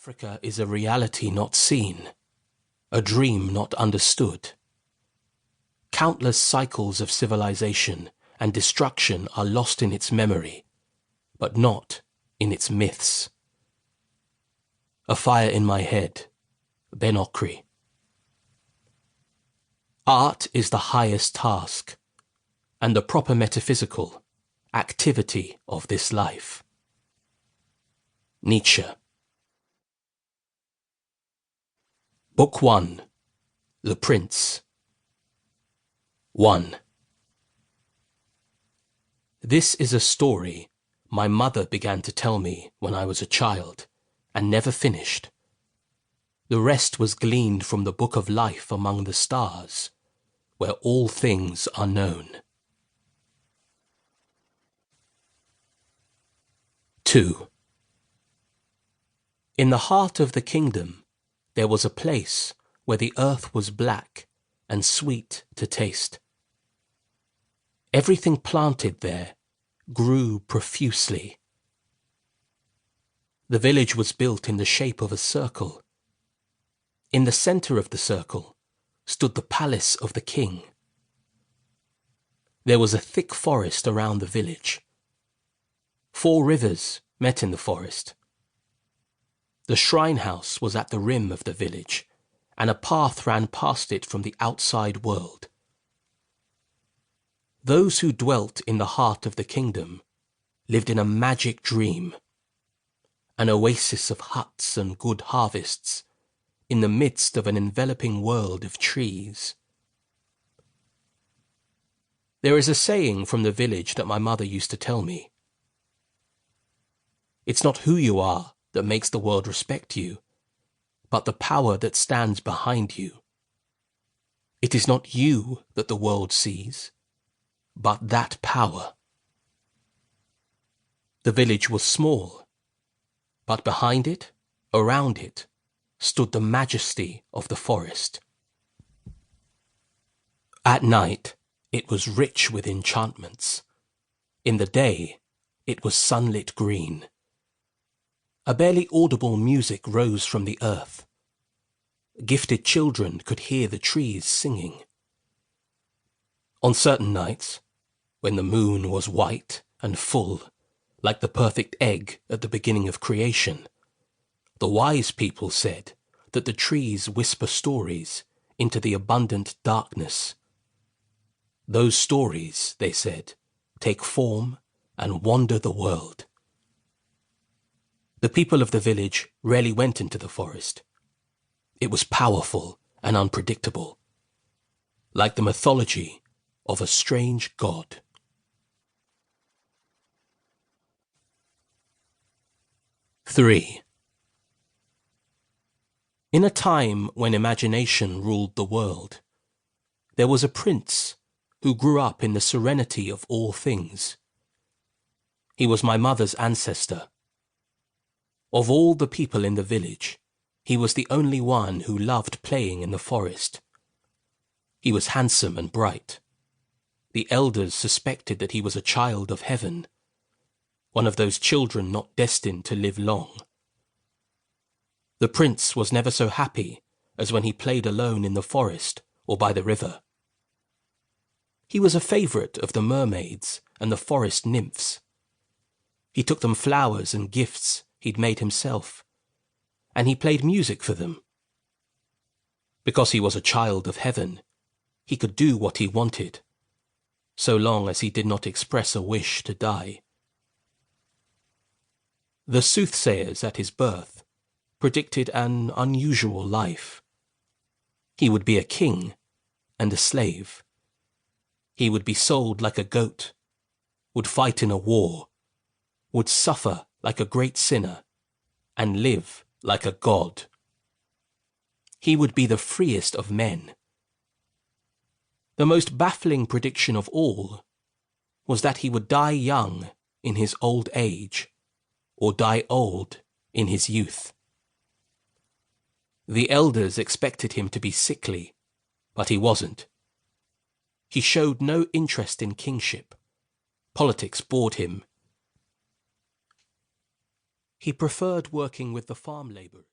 Africa is a reality not seen, a dream not understood. Countless cycles of civilization and destruction are lost in its memory, but not in its myths. A Fire in My Head, Ben Okri. Art is the highest task, and the proper metaphysical activity of this life. Nietzsche. Book 1. The Prince. 1. This is a story my mother began to tell me when I was a child, and never finished. The rest was gleaned from the Book of Life among the stars, where all things are known. 2. In the heart of the kingdom, there was a place where the earth was black and sweet to taste. Everything planted there grew profusely. The village was built in the shape of a circle. In the center of the circle stood the palace of the king. There was a thick forest around the village. 4 rivers met in the forest. The shrine house was at the rim of the village, and a path ran past it from the outside world. Those who dwelt in the heart of the kingdom lived in a magic dream, an oasis of huts and good harvests, in the midst of an enveloping world of trees. There is a saying from the village that my mother used to tell me. It's not who you are that makes the world respect you, but the power that stands behind you. It is not you that the world sees, but that power. The village was small, but behind it, around it, stood the majesty of the forest. At night, it was rich with enchantments. In the day, it was sunlit green. A barely audible music rose from the earth. Gifted children could hear the trees singing. On certain nights, when the moon was white and full, like the perfect egg at the beginning of creation, the wise people said that the trees whisper stories into the abundant darkness. Those stories, they said, take form and wander the world. The people of the village rarely went into the forest. It was powerful and unpredictable, like the mythology of a strange god. 3. In a time when imagination ruled the world, there was a prince who grew up in the serenity of all things. He was my mother's ancestor. Of all the people in the village, he was the only one who loved playing in the forest. He was handsome and bright. The elders suspected that he was a child of heaven, one of those children not destined to live long. The prince was never so happy as when he played alone in the forest or by the river. He was a favorite of the mermaids and the forest nymphs. He took them flowers and gifts he'd made himself, and he played music for them. Because he was a child of heaven, he could do what he wanted, so long as he did not express a wish to die. The soothsayers at his birth predicted an unusual life. He would be a king and a slave. He would be sold like a goat, would fight in a war, would suffer like a great sinner, and live like a god. He would be the freest of men. The most baffling prediction of all was that he would die young in his old age, or die old in his youth. The elders expected him to be sickly, but he wasn't. He showed no interest in kingship. Politics bored him. He preferred working with the farm labourers.